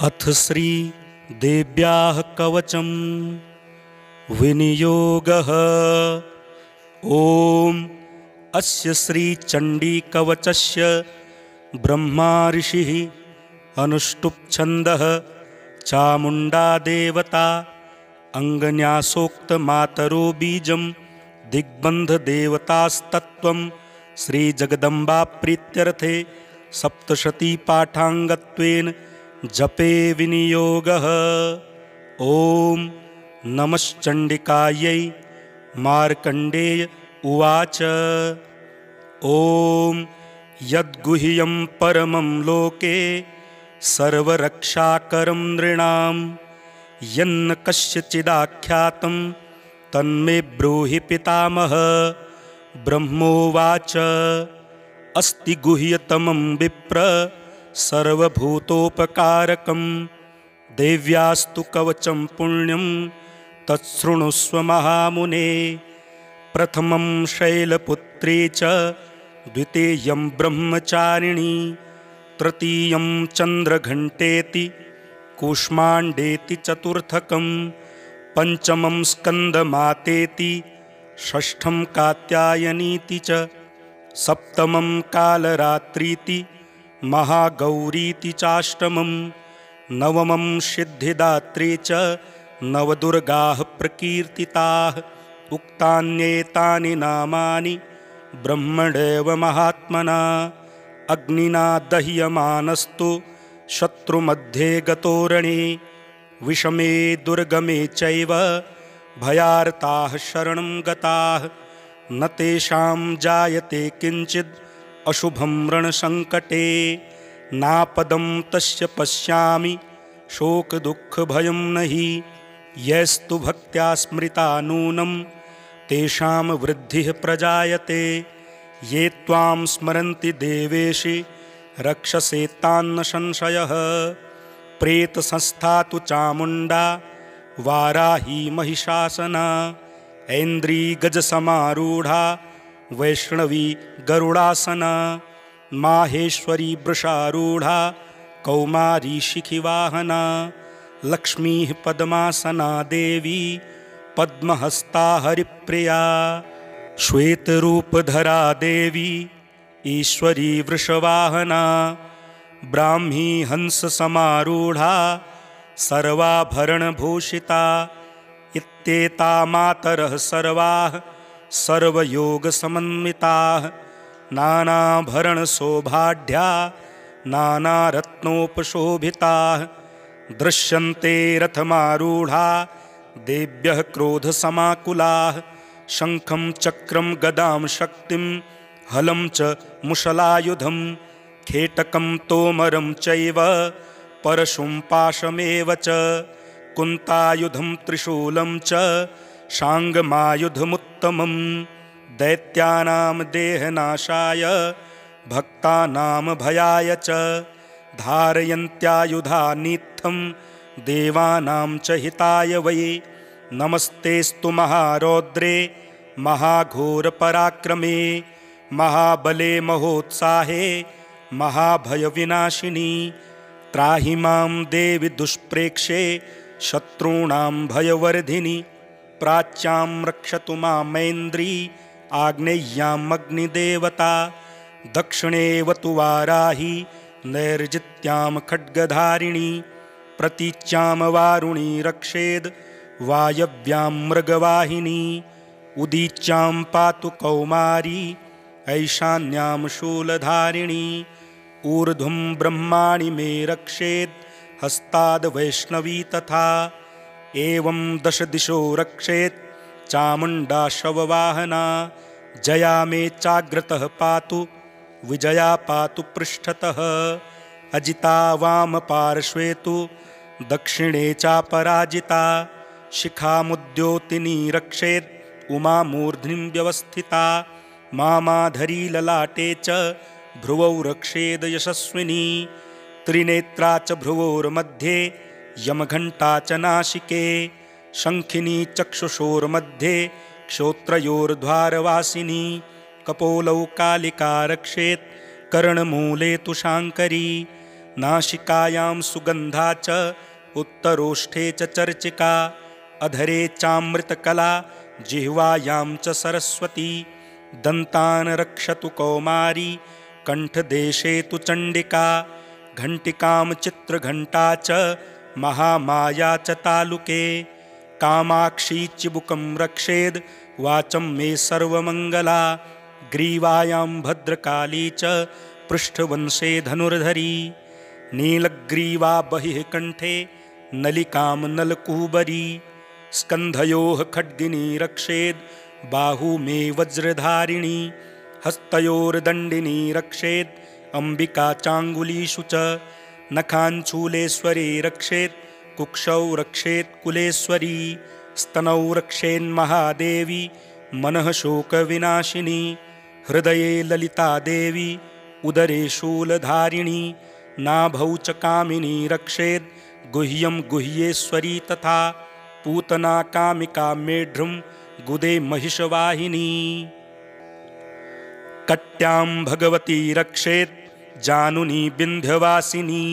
अथ श्री देव्याः कवचं विनियोगः। ॐ अस्य श्री चण्डी कवचस्य ब्रह्मा ऋषिः अनुष्टुप् छन्दः चामुण्डा देवता अंगन्यासोक्त मातरो बीजं दिग्बन्ध देवतास्तत्त्वं श्री जगदम्बा प्रीत्यर्थे सप्तशती पाठाङ्गत्वेन जपे विनियोगः। ॐ नमश्चण्डिकायै। मार्कण्डेय उवाच। ॐ यद्गुह्यं परमं लोके सर्वरक्षाकरं नृणां यन्न कस्यचिदाख्यातं तन्मे ब्रूहि पितामह। ब्रह्मोवाच अस्ति गुह्यतमं विप्र सर्वभूतोपकारकं देव्यास्तु कवचं पुण्यं तच्छृणुष्व महामुने। प्रथमं शैलपुत्री च द्वितीयं ब्रह्मचारिणी तृतीयं चन्द्रघण्टेति कूष्माण्डेति चतुर्थकं पंचमं स्कन्दमातेति षष्ठं कात्यायनीति च सप्तमं कालरात्रीति महागौरीति चाष्टमं नवमं सिद्धिदात्री च नवदुर्गाः प्रकीर्तिताः। उक्तान्येतानि नामानि ब्रह्मणैव महात्मना अग्निना दह्यमानस्तु शत्रुमध्ये गतोरणे विषमे दुर्गमे चैव भयार्ताः शरणं गताः न तेषां जायते किञ्चित् अशुभं रणसङ्कटे नापदं तस्य पश्यामि शोकदुःखभयं नहि यस्तु भक्त्या स्मृता नूनं तेषां वृद्धिः प्रजायते। ये त्वां स्मरन्ति देवेशि रक्षसे तान्न संशयः। प्रेतसंस्था तु चामुण्डा वाराही महिषासना ऐन्द्री गजसमारूढा वैष्णवी गरुडासना माहेश्वरी वृषारूढा कौमारी शिखिवाहना लक्ष्मीः पद्मासना देवी पद्महस्ता हरिप्रिया श्वेतरूपधरा देवी ईश्वरी वृषवाहना ब्राह्मी हंससमारूढा सर्वाभरणभूषिता इत्येता मातरः सर्वाः सर्वयोगसमन्विताः नानाभरणशोभाढ्या नानारत्नोपशोभिताः दृश्यन्ते रथमारूढा देव्यः क्रोधसमाकुलाः शङ्खं चक्रं गदां शक्तिं हलं च मुशलायुधं खेटकं तोमरं चैव परशुं पाशमेव च कुन्तायुधं त्रिशूलं च शाङ्गमायुधमुत्तमं दैत्यानां देहनाशाय भक्तानां भयाय च धारयन्त्यायुधानीत्थं देवानां च हिताय वै। नमस्तेस्तु महारौद्रे महाघोरपराक्रमे महाबले महोत्साहे महाभयविनाशिनी त्राहि मां देवि दुष्प्रेक्षे शत्रूणां भयवर्धिनि प्राच्यां रक्षतु मामैन्द्री आग्नेय्याम् अग्निदेवता दक्षिणेवतु वाराही नैर्जित्यां खड्गधारिणी प्रतीच्यां वारुणी रक्षेद् वायव्यां मृगवाहिनी उदीच्यां पातु कौमारी ऐशान्यां शूलधारिणी ऊर्ध्वं ब्रह्माणि मे रक्षेद् हस्ताद् वैष्णवी तथा एवं दश दिशो रक्षेत् चामुण्डा शववाहना जया मे चाग्रतः पातु विजया पातु पृष्ठतः अजिता वामपार्श्वे तु दक्षिणे चापराजिता शिखामुद्योतिनी रक्षेत् उमा मूर्ध्निं व्यवस्थिता मामाधरी ललाटे च भ्रुवौ रक्षेद यशस्विनी त्रिनेत्रा च भ्रुवोर्मध्ये यमघण्टा च नासिके शङ्खिनी चक्षुषोर्मध्ये क्षोत्रयोर्द्वारवासिनी कपोलौ कालिका रक्षेत् कर्णमूले तु शाङ्करी नासिकायां सुगन्धा च उत्तरोष्ठे च चर्चिका अधरे चामृतकला जिह्वायां च सरस्वती दन्तान् रक्षतु कौमारी कण्ठदेशे तु चण्डिका घण्टिकां चित्रघण्टा च महामाया च तालुके कामाक्षी चिबुकं रक्षेद् वाचं मे सर्वमङ्गला ग्रीवायां भद्रकाली च पृष्ठवंशे धनुर्धरी नीलग्रीवा बहिः कण्ठे नलिकां नलकूबरी स्कन्धयोः खड्गिनी रक्षेद् बाहू मे वज्रधारिणी हस्तयोर्दण्डिनी रक्षेत् अम्बिका चाङ्गुलीषु च नखाञ्चूलेश्वरी रक्षेत् कुक्षौ रक्षेत् कुलेश्वरी स्तनौ रक्षेन्महादेवी मनः शोकविनाशिनी हृदये ललिता देवी उदरे शूलधारिणी नाभौ च कामिनी रक्षेत् गुह्यं गुह्येश्वरी तथा पूतना कामिका मेढ्रुं गुदे महिषवाहिनी कट्यां भगवती रक्षेत् जानुनी विन्ध्यवासिनी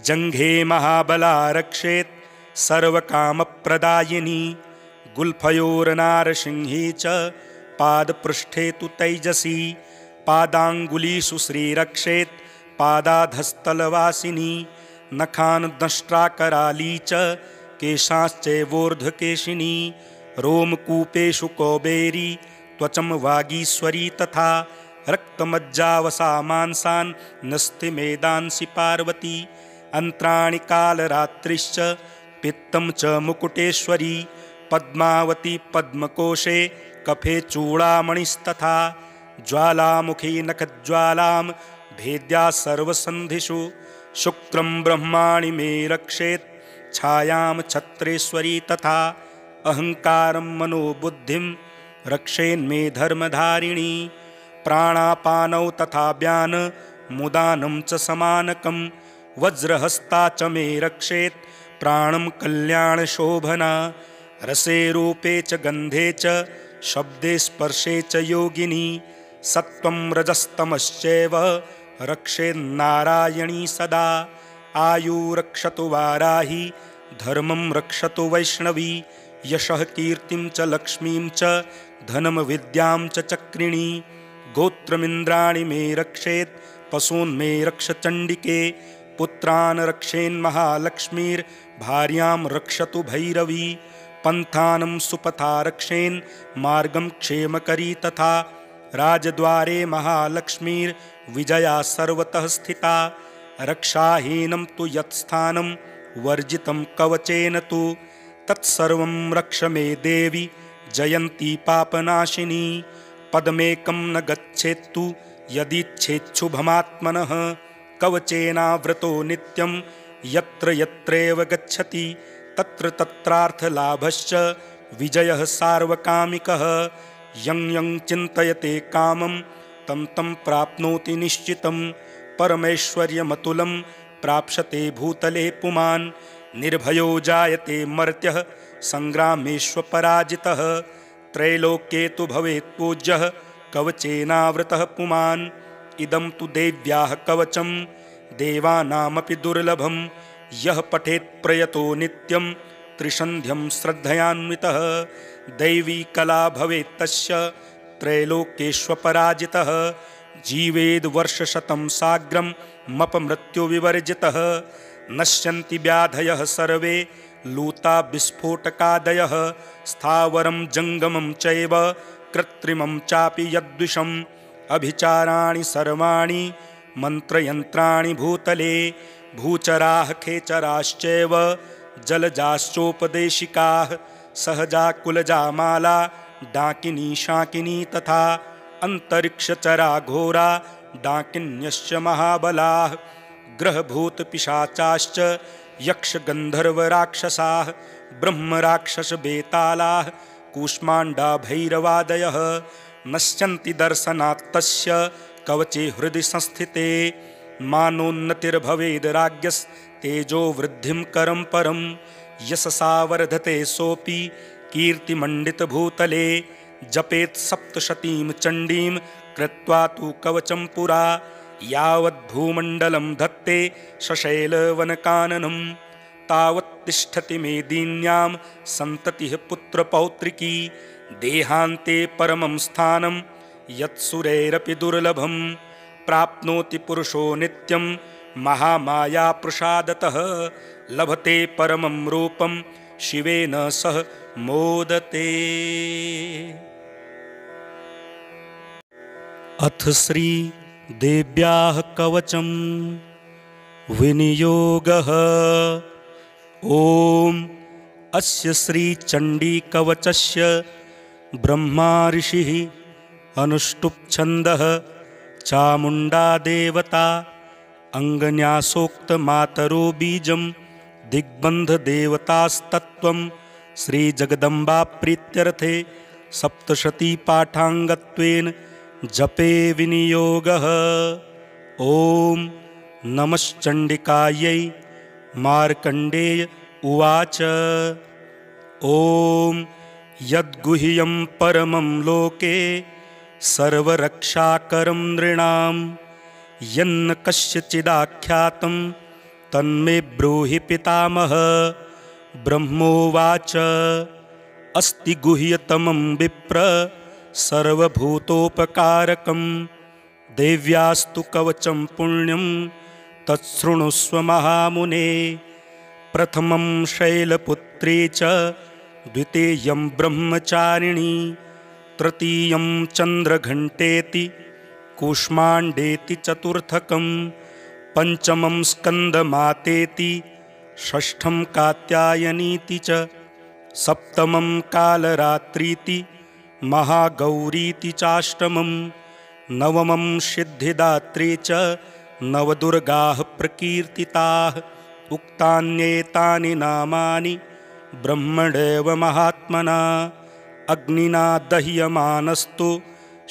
जङ्घे महाबला रक्षेत् सर्वकामप्रदायिनी गुल्फयोर्नारसिंही च पादपृष्ठे तु तैजसी पादाङ्गुलीषु श्रीरक्षेत् पादाधस्तलवासिनी नखान् दंष्ट्राकराली च केशाश्चैवोर्ध्वकेशिनी रोमकूपेषु कौबेरी त्वचं वागीश्वरी तथा रक्तमज्जावसा मांसान् नस्तिमेदांसि पार्वती अन्त्राणि कालरात्रिश्च पित्तं च मुकुटेश्वरी पद्मावती पद्मकोशे कफे चूडामणिस्तथा ज्वालामुखी नखज्वालां भेद्या सर्वसन्धिषु शुक्रं ब्रह्माणि मे रक्षेत् छायां छत्रेश्वरी तथा अहङ्कारं मनोबुद्धिं रक्षेन्मे धर्मधारिणी प्राणापानौ तथा व्यान मुदानं च समानकं वज्रहस्ता च मे रक्षेत् प्राणं कल्याणशोभना रसे रूपे च गन्धे च शब्दे स्पर्शे च योगिनी सत्त्वं रजस्तमश्चैव रक्षेन्नारायणी सदा आयु रक्षतु वाराही धर्मं रक्षतु वैष्णवी यशः कीर्तिं च लक्ष्मीं च धनं विद्यां च चक्रिणी गोत्रमिन्द्राणि मे रक्षेत् पशून् मे रक्ष चण्डिके पुत्रान् रक्षेन्महालक्ष्मीर्भार्यां रक्षतु भैरवी पन्थानं सुपथा रक्षेन् मार्गं क्षेमकरी तथा राजद्वारे महालक्ष्मीर्विजया सर्वतः स्थिता रक्षाहीनं तु यत्स्थानं वर्जितं कवचेन तु तत्सर्वं रक्ष मे देवी जयन्ती पापनाशिनी पदमेकं न गच्छेत्तु यदीच्छेच्छुभमात्मनः कवचेनावृतो नित्यं यत्र यत्रैव गच्छति तत्र तत्रार्थलाभश्च विजयः सार्वकामिकः यं यं चिन्तयते कामं तं तं प्राप्नोति निश्चितं परमैश्वर्यमतुलं प्राप्स्यते भूतले पुमान् निर्भयो जायते मर्त्यः सङ्ग्रामेष्वपराजितः त्रैलोक्ये तु भवेत् पूज्यः कवचेनावृतः पुमान् इदं तु देव्याः कवचं देवानामपि दुर्लभं यः पठेत् प्रयतो नित्यं त्रिसन्ध्यं श्रद्धयान्वितः दैवी कला भवेत् तस्य त्रैलोक्येष्वपराजितः जीवेद् वर्षशतं साग्रं मपमृत्युविवर्जितः नश्यन्ति व्याधयः सर्वे लूता विस्फोटकादयः स्थावरं जङ्गमं चैव कृत्रिमं चापि यद्विषम् अभिचाराणि सर्वाणि मन्त्रयन्त्राणि भूतले भूचराः खेचराश्चैव जलजाश्चोपदेशिकाः सहजा कुलजा माला डाकिनी शाकिनी तथा अन्तरिक्षचरा घोरा डाकिन्यश्च महाबलाः ग्रहभूतपिशाचाश्च यक्षगन्धर्वराक्षसाः ब्रह्मराक्षसबेतालाः कूष्माण्डा भैरवादयः नश्यन्ति दर्शनात् तस्य कवचे हृदि संस्थिते मानोन्नतिर्भवेद् राज्ञस्तेजो वृद्धिं करं परं यशसा वर्धते सोऽपि कीर्तिमण्डितभूतले जपेत् सप्तशतीं चण्डीं कृत्वा तु कवचं पुरा यावद्भूमण्डलं धत्ते सशैलवनकाननं तावत् तिष्ठति मेदिन्यां सन्ततिः पुत्रपौत्रिकी देहान्ते परमं स्थानं यत्सुरैरपि दुर्लभं प्राप्नोति पुरुषो नित्यं महामाया प्रसादतः लभते परमं रूपं शिवेन सह मोदते। अथ श्री देव्याः कवचं विनियोगः। ॐ अस्य श्री चण्डी कवचस्य ब्रह्मा ऋषिः अनुष्टुप् छन्दः चामुण्डा देवता अङ्गन्यासोक्तमातरो बीजं दिग्बन्धदेवतास्तत्त्वं श्रीजगदम्बा प्रीत्यर्थे सप्तशतीपाठाङ्गत्वेन जपे विनियोगः। ॐ नमश्चण्डिकायै। मार्कण्डेय उवाच ॐ यद्गुह्यं परमं लोके सर्वरक्षाकरं नृणां यन्न कस्यचिदाख्यातं तन्मे ब्रूहि पितामह। ब्रह्मोवाच अस्ति गुह्यतमं विप्र सर्वभूतोपकारकं देव्यास्तु कवचं पुण्यं तच्छृणुस्व महामुने। प्रथमं शैलपुत्री च द्वितीयं ब्रह्मचारिणी तृतीयं चन्द्रघण्टेति कूष्माण्डेति चतुर्थकं पंचमं स्कन्दमातेति षष्ठं कात्यायनीति च सप्तमं कालरात्रीति महागौरीति चाष्टमं नवमं सिद्धिदात्री च नवदुर्गाः प्रकीर्तिताः। उक्तान्येतानि नामानि ब्रह्मणैव महात्मना अग्निना दह्यमानस्तु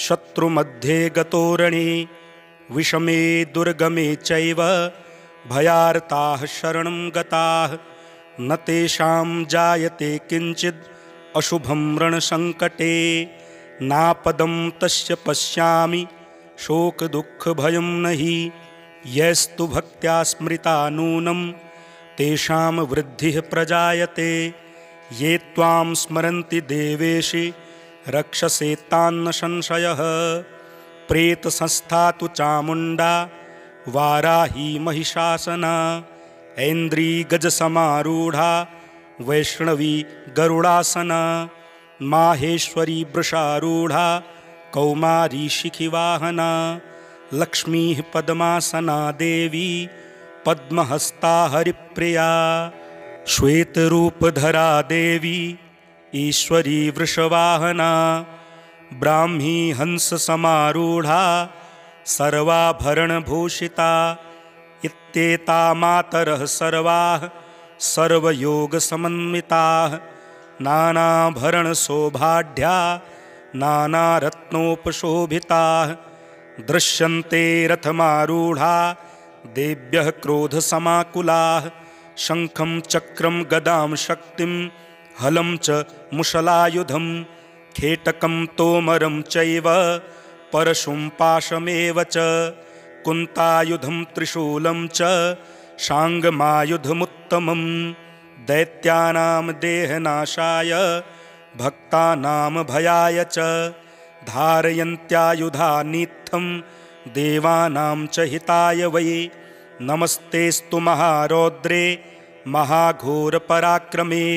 शत्रुमध्ये गतोरणे विषमे दुर्गमे चैव भयार्ताः शरणं गताः न तेषां जायते किञ्चिद् अशुभं रणसङ्कटे नापदं तस्य पश्यामि शोकदुःखभयं नहि यस्तु भक्त्या स्मृता नूनं तेषां वृद्धिः प्रजायते ये त्वां स्मरन्ति देवेशि रक्षसे तान्न संशयः। प्रेतसंस्था तु चामुण्डा वाराही महिषासना ऐन्द्री गजसमारूढा वैष्णवी गरुडासना माहेश्वरी वृषारूढा कौमारी शिखिवाहना लक्ष्मीः पद्मासना देवी पद्महस्ता हरिप्रिया श्वेतरूपधरा देवी ईश्वरी वृषवाहना ब्राह्मी हंससमारूढा सर्वाभरणभूषिता इत्येता मातरः सर्वाः सर्वयोगसमन्विताः नानाभरणशोभाढ्या नानारत्नोपशोभिताः दृश्यन्ते रथमारूढा देव्यः क्रोधसमाकुलाः शङ्खं चक्रं गदां शक्तिं हलं च मुशलायुधं खेटकं तोमरं चैव परशुं पाशमेव च कुन्तायुधं त्रिशूलं च शाङ्गमायुधमुत्तमं दैत्यानां देहनाशाय भक्तानां भयाय च धारयन्त्यायुधानीत्थं देवानां च हिताय वै नमस्तेस्तु महारौद्रे महाघोरपराक्रमे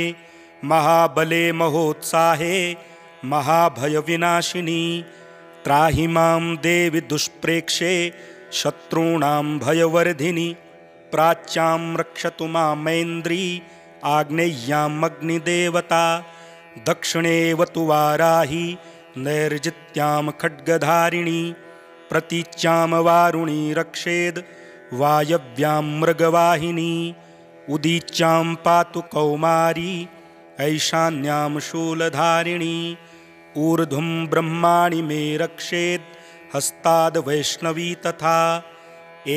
महाबले महोत्साहे महाभयविनाशिनी त्राहि मां देवि दुष्प्रेक्षे शत्रूणां भयवर्धिनि प्राच्यां रक्षतु मामैन्द्री आग्नेय्याम् अग्निदेवता दक्षिणेवतु वाराही नैर्जित्यां खड्गधारिणी प्रतीच्यां वारुणी रक्षेद् वायव्यां मृगवाहिनी उदीच्यां पातु कौमारी ऐशान्यां शूलधारिणी ऊर्ध्वं ब्रह्माणि मे रक्षेत् हस्ताद् वैष्णवी तथा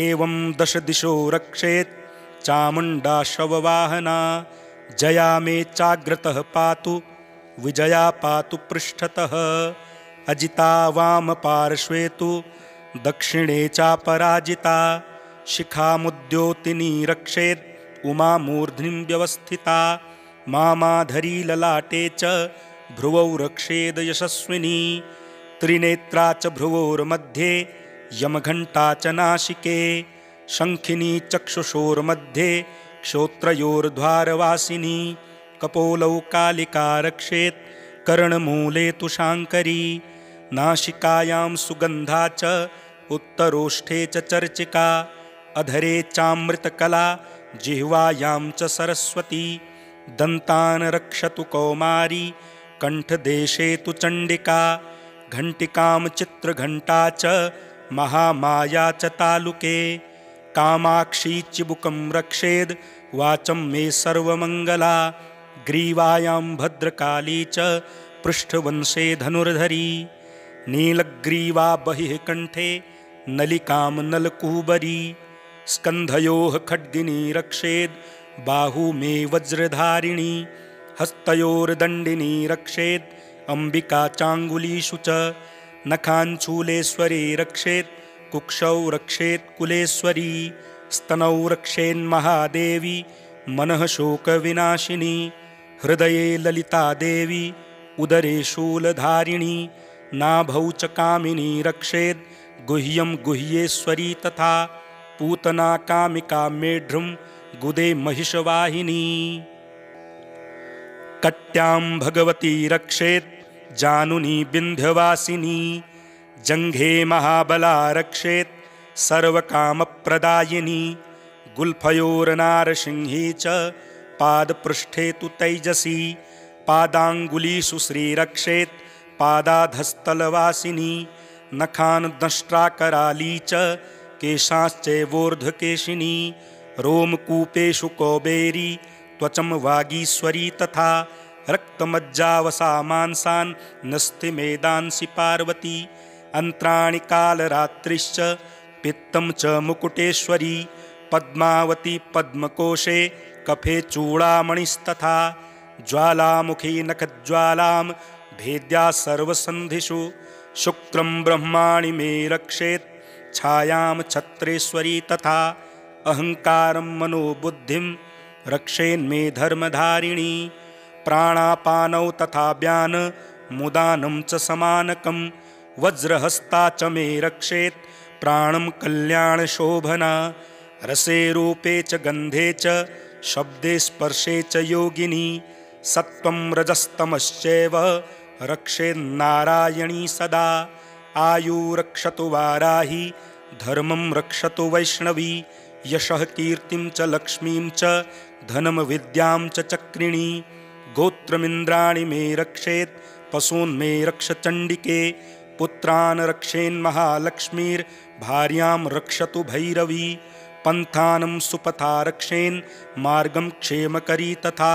एवं दश दिशो रक्षेत् चामुण्डा शववाहना जया मे चाग्रतः पातु विजया पातु पृष्ठतः अजिता वाम पार्श्वे तु दक्षिणे चापराजिता शिखामुद्योतिनी रक्षेत् उमा मूर्ध्निं व्यवस्थिता मामाधरी ललाटे च भ्रुवौ रक्षेद यशस्विनी त्रिनेत्रा च भ्रुवोर्मध्ये यमघण्टा च नासिके शङ्खिनी चक्षुषोर्मध्ये क्षोत्रयोर्द्वारवासिनी कपोलौ कालिका रक्षेत् कर्णमूले तु शाङ्करी नासिकायां सुगन्धा च उत्तरोष्ठे च चर्चिका अधरे चामृतकला जिह्वायां च सरस्वती दन्तान् रक्षतु कौमारी कण्ठदेशे तु चण्डिका घण्टिकां चित्रघण्टा च महामाया च तालुके कामाक्षी चिबुकं रक्षेद् वाचं मे सर्वमङ्गला ग्रीवायां भद्रकाली च पृष्ठवंशे धनुर्धरी नीलग्रीवा बहिः कण्ठे नलिकां नलकूबरी स्कन्धयोः खड्गिनी रक्षेद् बाहू मे वज्रधारिणी हस्तयोर्दण्डिनी रक्षेद् अम्बिका चाङ्गुलीषु च नखाञ्चूलेश्वरी रक्षेत् कुक्षौ रक्षेत् कुलेश्वरी स्तनौ रक्षेन्महादेवी मनः शोकविनाशिनी हृदये ललिता देवी उदरे शूलधारिणी नाभौ च कामिनी रक्षेद् गुह्यं गुह्येश्वरी तथा पूतना कामिका मेढ्रुं गुदे महिषवाहिनी कट्यां भगवती रक्षेत् जानुनी विन्ध्यवासिनी जङ्घे महाबला रक्षेत् सर्वकामप्रदायिनी गुल्फयोर्नारसिंही च पादपृष्ठे तु तैजसी पादाङ्गुलीषु श्रीरक्षेत् पादाधस्तलवासिनी नखान् दंष्ट्राकराली च केशाश्चैवोर्ध्वकेशिनी रोमकूपेषु कौबेरी त्वचं वागीश्वरी तथा रक्तमज्जावसा मांसान् नस्तिमेदांसि पार्वती अन्त्राणि कालरात्रिश्च पित्तं च मुकुटेश्वरी पद्मावती पद्मकोशे कफे चूडामणिस्तथा ज्वालामुखी नखज्वालां भेद्या सर्वसन्धिषु शुक्रं ब्रह्माणि मे रक्षेत् छायां छत्रेश्वरी तथा अहङ्कारं मनोबुद्धिं रक्षेन्मे धर्मधारिणी प्राणापानौ तथा व्यान मुदानं च समानकं वज्रहस्ता च मे रक्षेत् प्राणं कल्याणशोभना रसे रूपे च गन्धे च शब्दे स्पर्शे च योगिनी सत्त्वं रजस्तमश्चैव रक्षेन्नारायणी सदा आयुरक्षतु वाराही धर्मं रक्षतु वैष्णवी यशः कीर्तिं च लक्ष्मीं च धनं विद्यां च चक्रिणी गोत्रमिन्द्राणि मे रक्षेत् पशून् मे रक्ष चण्डिके पुत्रान् रक्षेन्महालक्ष्मीर्भार्यां रक्षतु भैरवी पन्थानं सुपथा रक्षेन् मार्गं क्षेमकरी तथा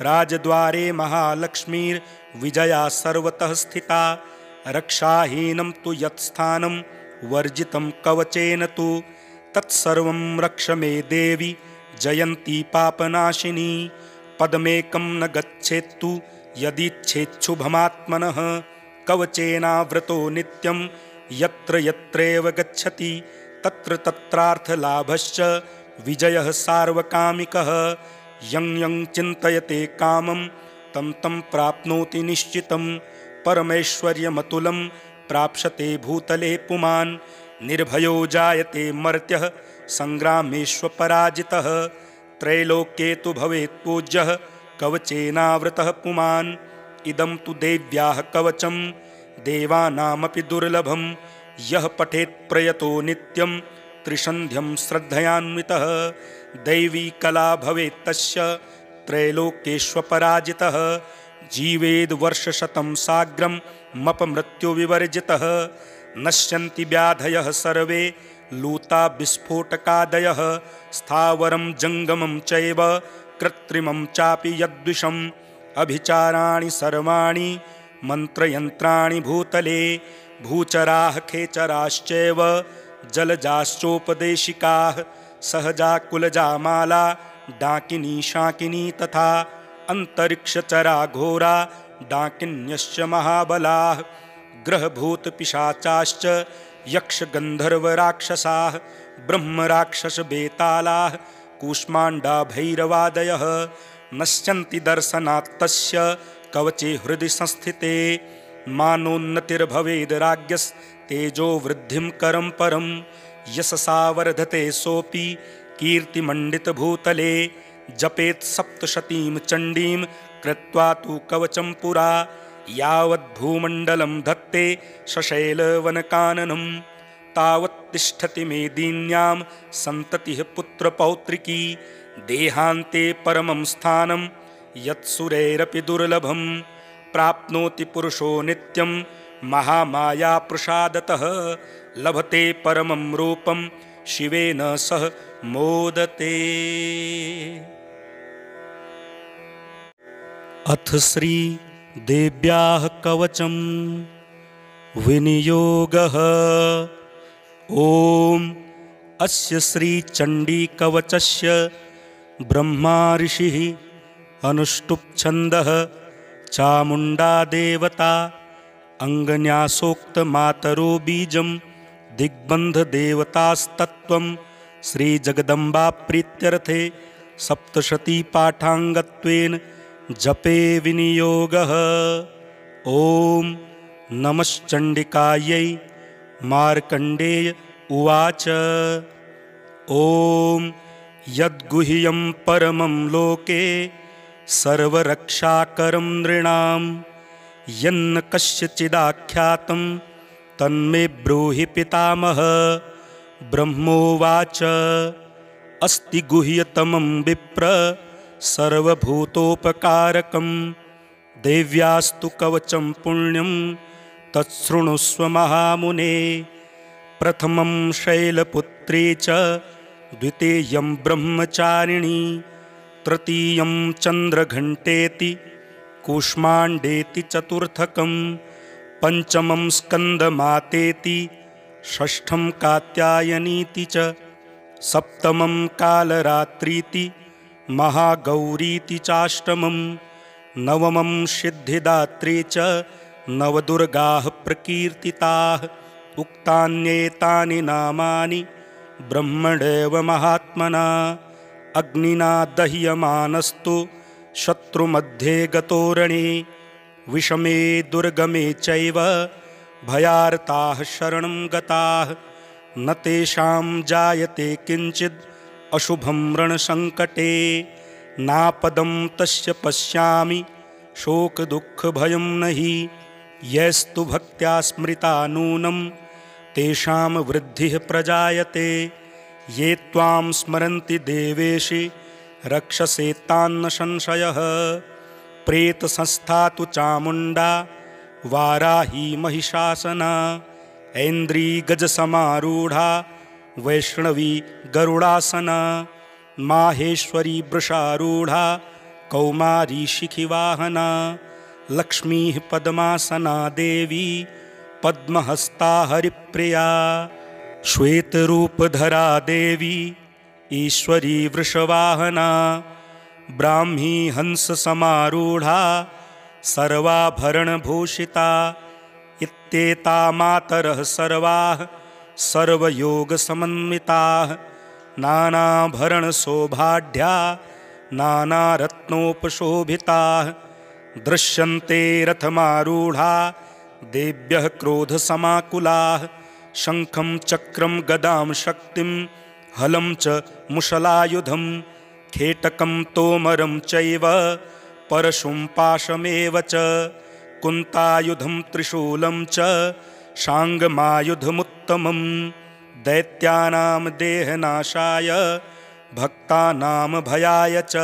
राजद्वारे महालक्ष्मीर्विजया सर्वतः स्थिता रक्षाहीनं तु यत्स्थानं वर्जितं कवचेन तु तत्सर्वं रक्ष मे देवी जयन्ती पापनाशिनी पदमेकं न गच्छेत्तु यदीच्छेच्छुभमात्मनः कवचेनावृतो नित्यं यत्र यत्रैव गच्छति तत्र तत्रार्थलाभश्च विजयः सार्वकामिकः यं यं चिन्तयते कामं तं तं प्राप्नोति निश्चितं परमैश्वर्यमतुलं प्राप्स्यते भूतले पुमान् निर्भयो जायते मर्त्यः सङ्ग्रामेष्वपराजितः त्रैलोक्ये तु भवेत् पूज्यः कवचेनावृतः पुमान् इदं तु देव्याः कवचं देवानामपि दुर्लभं यः पठेत् प्रयतो नित्यं त्रिसन्ध्यं श्रद्धयान्वितः दैवी कला भवेत् तस्य त्रैलोक्येष्वपराजितः जीवेद् वर्षशतं साग्रं मपमृत्युविवर्जितः नश्यन्ति व्याधयः सर्वे लूता विस्फोटकादयः स्थावरं जङ्गमं चैव कृत्रिमं चापि यद्विषम् अभिचाराणि सर्वाणि मन्त्रयन्त्राणि भूतले भूचराः खेचराश्चैव जलजाश्चोपदेशिकाः सहजा कुलजा माला डाकिनी शाकिनी तथा अन्तरिक्षचरा घोरा डाकिन्यश्च महाबलाः ग्रहभूतपिशाचाश्च यक्षगन्धर्वराक्षसाः ब्रह्मराक्षसबेतालाः कूष्माण्डा भैरवादयः नश्यन्ति दर्शनात् तस्य कवचे हृदि संस्थिते मानोन्नतिर्भवेद् राज्ञस्तेजो वृद्धिं करं परं यशसा वर्धते सोऽपि कीर्तिमण्डितभूतले जपेत् सप्तशतीं चण्डीं कृत्वा तु कवचं पुरा यावद्भूमण्डलं धत्ते सशैलवनकाननं तावत् तिष्ठति मेदिन्यां सन्ततिः पुत्रपौत्रिकी देहान्ते परमं स्थानं यत्सुरैरपि दुर्लभं प्राप्नोति पुरुषो नित्यं महामायाप्रसादतः लभते परमं रूपं शिवेन सह मोदते। अथ श्री देव्याः कवचं विनियोगः। ॐ अस्य श्रीचण्डीकवचस्य ब्रह्मा ऋषिः अनुष्टुप् छन्दः चामुण्डा देवता अङ्गन्यासोक्तमातरो बीजं दिग्बन्धदेवतास्तत्त्वं श्रीजगदम्बा प्रीत्यर्थे सप्तशतीपाठाङ्गत्वेन जपे विनियोगः। ॐ नमश्चण्डिकायै। मार्कण्डेय उवाच ॐ यद्गुह्यं परमं लोके सर्वरक्षाकरं नृणां यन्न कस्यचिदाख्यातं तन्मे ब्रूहि पितामह। ब्रह्मोवाच अस्ति गुह्यतमं विप्र सर्वभूतोपकारकं देव्यास्तु कवचं पुण्यं तच्छृणुष्व महामुने। प्रथमं शैलपुत्री च द्वितीयं ब्रह्मचारिणी तृतीयं चन्द्रघण्टेति कूष्माण्डेति चतुर्थकं पञ्चमं स्कन्दमातेति षष्ठं कात्यायनीति च सप्तमं कालरात्रीति महागौरीति चाष्टमं नवमं सिद्धिदात्री च नवदुर्गाः प्रकीर्तिताः। उक्तान्येतानि नामानि ब्रह्मणैव महात्मना अग्निना दह्यमानस्तु शत्रुमध्ये गतोरणे विषमे दुर्गमे चैव भयार्ताः शरणं गताः न तेषां जायते किञ्चिद् अशुभं रणसङ्कटे नापदं तस्य पश्यामि शोकदुःखभयं नहि यस्तु भक्त्या स्मृता नूनं तेषां वृद्धिः प्रजायते ये त्वां स्मरन्ति देवेशि रक्षसे तान्न संशयः। प्रेतसंस्था तु चामुण्डा वाराही महिषासना ऐन्द्री गजसमारूढा वैष्णवी गरुडासना माहेश्वरी वृषारूढा कौमारी शिखिवाहना लक्ष्मीः पद्मासना देवी पद्महस्ता हरिप्रिया श्वेतरूपधरा देवी ईश्वरी वृषवाहना ब्राह्मी हंससमारूढा सर्वाभरणभूषिता इत्येता मातरः सर्वाः सर्वयोगसमन्विताः नानाभरणशोभाढ्या नानारत्नोपशोभिताः दृश्यन्ते रथमारूढा देव्यः क्रोधसमाकुलाः शङ्खं चक्रं गदां शक्तिं हलं च मुशलायुधं खेटकं तोमरं चैव परशुं पाशमेव च कुन्तायुधं त्रिशूलं च शाङ्गमायुधमुत्तमं दैत्यानां देहनाशाय भक्तानां भयाय च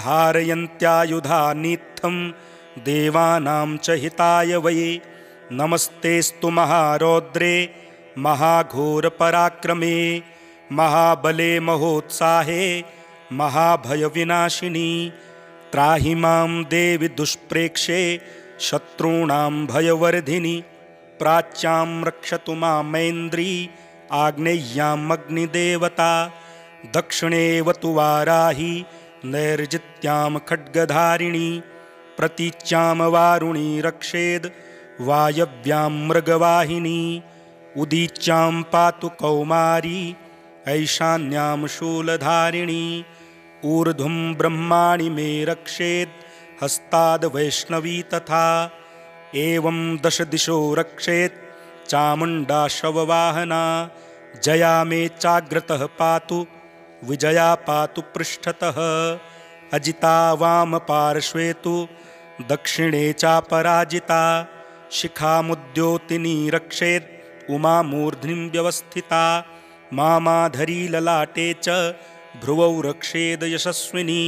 धारयन्त्यायुधानीत्थं देवानां च हिताय वै नमस्तेस्तु महारौद्रे महाघोरपराक्रमे महाबले महोत्साहे महाभयविनाशिनी त्राहि मां देवि दुष्प्रेक्षे शत्रूणां भयवर्धिनि प्राच्यां रक्षतु मामैन्द्री आग्नेय्यामग्निदेवता दक्षिणेवतु वाराही नैर्जित्यां खड्गधारिणी प्रतीच्यां वारुणी रक्षेद् वायव्यां मृगवाहिनी उदीच्यां पातु कौमारी ऐशान्यां शूलधारिणी ऊर्ध्वं ब्रह्माणि मे रक्षेत् हस्ताद् वैष्णवी तथा एवं दश दिशो रक्षेत् चामुण्डा शववाहना जया मे चाग्रतः पातु विजया पातु पृष्ठतः अजिता वामपार्श्वे तु दक्षिणे चापराजिता शिखामुद्योतिनी रक्षेत् उमा मूर्ध्निं व्यवस्थिता मामाधरी ललाटे च भ्रुवौ रक्षेद यशस्विनी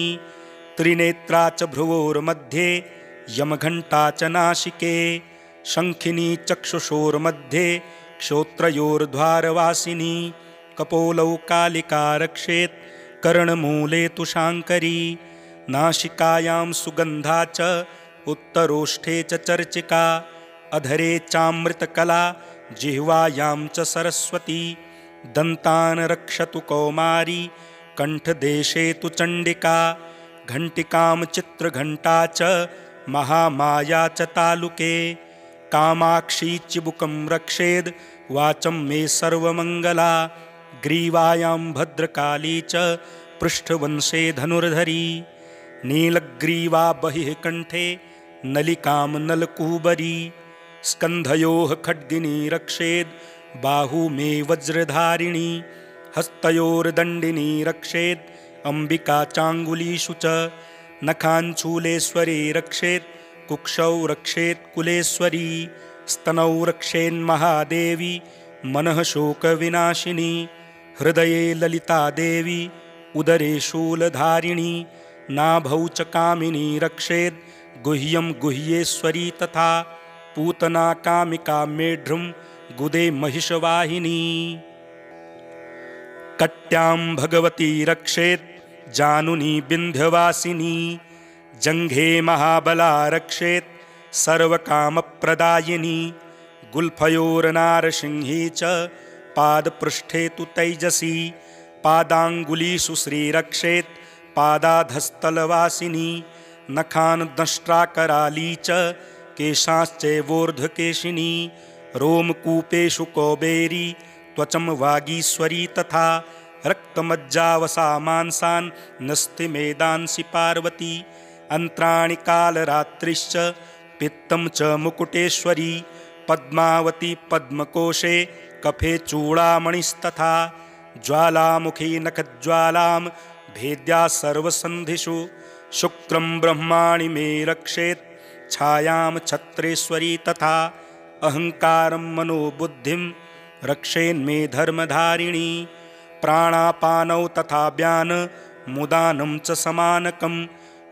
त्रिनेत्रा च भ्रुवोर्मध्ये यमघण्टा च नासिके शङ्खिनी चक्षुषोर्मध्ये क्षोत्रयोर्द्वारवासिनी कपोलौ कालिका रक्षेत् कर्णमूले तु शाङ्करी नासिकायां सुगन्धा च उत्तरोष्ठे च चर्चिका अधरे चामृतकला जिह्वायां च सरस्वती दन्तान् रक्षतु कौमारी कण्ठदेशे तु चण्डिका घण्टिकां चित्रघण्टा च महामाया च तालुके कामाक्षी चिबुकं रक्षेद् वाचं मे सर्वमङ्गला ग्रीवायां भद्रकाली च पृष्ठवंशे धनुर्धरी नीलग्रीवा बहिः कण्ठे नलिकां नलकूबरी स्कन्धयोः खड्गिनी रक्षेद् बाहू मे वज्रधारिणी हस्तयोर्दण्डिनी रक्षेत् अम्बिका चाङ्गुलीषु च नखाञ्चूलेश्वरी रक्षेत् कुक्षौ रक्षेत् कुलेश्वरी स्तनौ रक्षेन्महादेवी मनः शोकविनाशिनी हृदये ललिता देवी उदरे शूलधारिणी नाभौ च कामिनी रक्षेत् गुह्यं गुह्येश्वरी तथा पूतना कामिका मेढ्रुं गुदे महिषवाहिनी कट्यां भगवती रक्षेत् जानुनी विन्ध्यवासिनी जङ्घे महाबला रक्षेत् सर्वकामप्रदायिनी गुल्फयोर्नारसिंही च पादपृष्ठे तु तैजसी पादाङ्गुलीषु श्रीरक्षेत् पादाधस्तलवासिनी नखान् दंष्ट्राकराली च केशाश्चैवोर्ध्वकेशिनी रोमकूपेषु कौबेरी त्वचं वागीश्वरी तथा रक्तमज्जावसा मांसान् नस्तिमेदांसि पार्वती अन्त्राणि कालरात्रिश्च पित्तं च मुकुटेश्वरी पद्मावती पद्मकोशे कफे चूडामणिस्तथा ज्वालामुखी नखज्वालां भेद्या सर्वसन्धिषु शुक्रं ब्रह्माणि मे रक्षेत् छायां छत्रेश्वरी तथा अहङ्कारं मनोबुद्धिं रक्षेन्मे धर्मधारिणी प्राणापानौ तथा व्यान मुदानं च समानकं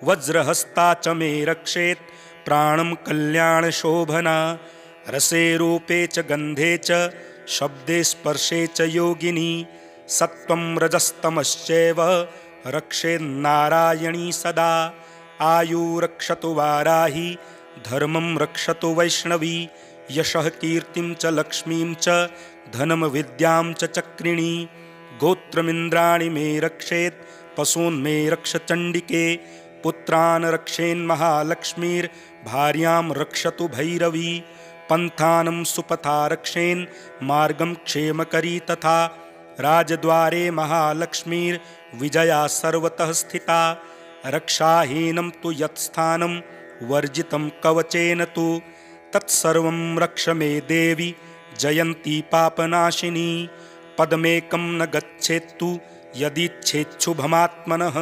वज्रहस्ता च मे रक्षेत् प्राणं कल्याणशोभना रसे रूपे च गन्धे च शब्दे स्पर्शे च योगिनी सत्त्वं रजस्तमश्चैव रक्षेन्नारायणी सदा आयु रक्षतु वाराही धर्मं रक्षतु वैष्णवी यशः कीर्तिं च लक्ष्मीं च धनं विद्यां च चक्रिणी गोत्रमिन्द्राणि मे रक्षेत् पशून् मे रक्ष चण्डिके पुत्रान् रक्षेन्महालक्ष्मीर्भार्यां रक्षतु भैरवी पन्थानं सुपथा रक्षेन् मार्गं क्षेमकरी तथा राजद्वारे महालक्ष्मीर्विजया सर्वतः स्थिता रक्षाहीनं तु यत्स्थानं वर्जितं कवचेन तु तत्सर्वं रक्ष मे देवी जयन्ती पापनाशिनी पदमेकं न गच्छेत्तु यदीच्छेच्छुभमात्मनः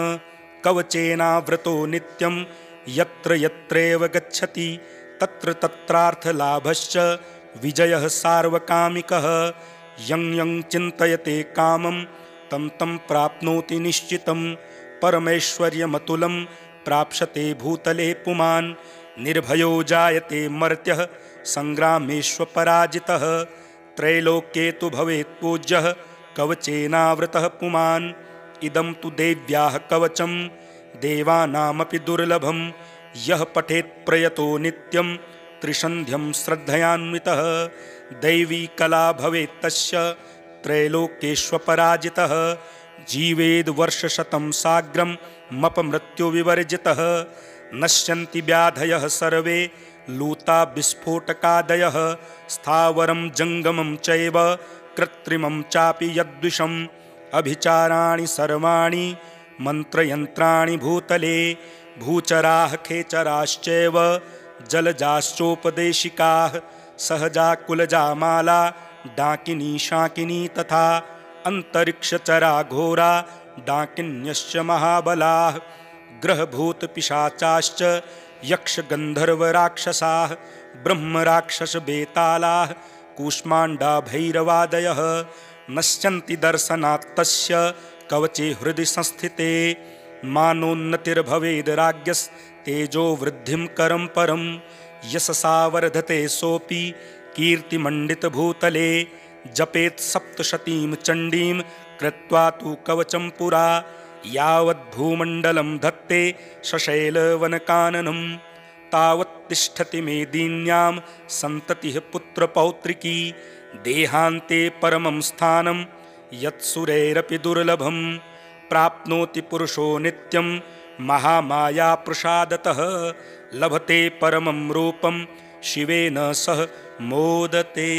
कवचेनावृतो नित्यं यत्र यत्रैव गच्छति तत्र तत्रार्थलाभश्च विजयः सार्वकामिकः यं यं चिन्तयते कामं तं तं प्राप्नोति निश्चितं परमैश्वर्यमतुलं प्राप्स्यते भूतले पुमान् निर्भयो जायते मर्त्यः सङ्ग्रामेष्वपराजितः त्रैलोक्ये तु भवेत् पूज्यः कवचेनावृतः पुमान् इदं तु देव्याः कवचं देवानामपि दुर्लभं यः पठेत् प्रयतो नित्यं त्रिसन्ध्यं श्रद्धयान्वितः दैवी कला भवेत् तस्य त्रैलोक्येष्वपराजितः जीवेद् वर्षशतं साग्रं मपमृत्युविवर्जितः नश्यन्ति व्याधयः सर्वे लूता विस्फोटकादयः स्थावरं जङ्गमं चैव कृत्रिमं चापि यद्विषम् अभिचाराणि सर्वाणि मन्त्रयन्त्राणि भूतले भूचराः खेचराश्चैव जलजाश्चोपदेशिकाः सहजा कुलजा माला डाकिनी शाकिनी तथा अन्तरिक्षचरा घोरा डाकिन्यश्च महाबलाः ग्रहभूतपिशाचाश्च यक्षगन्धर्वराक्षसाः ब्रह्मराक्षसबेतालाः कूष्माण्डा भैरवादयः नश्यन्ति दर्शनात् तस्य कवचे हृदि संस्थिते मानोन्नतिर्भवेद् राज्ञस्तेजो वृद्धिं करं परं यशसा वर्धते सोऽपि कीर्तिमण्डितभूतले जपेत् सप्तशतीं चण्डीं कृत्वा तु कवचं पुरा यावद्भूमण्डलं धत्ते सशैलवनकाननं तावत् तिष्ठति मेदिन्यां सन्ततिः पुत्रपौत्रिकी देहान्ते परमं स्थानं यत्सुरैरपि दुर्लभं प्राप्नोति पुरुषो नित्यं महामायाप्रसादतः लभते परमं रूपं शिवेन सह मोदते।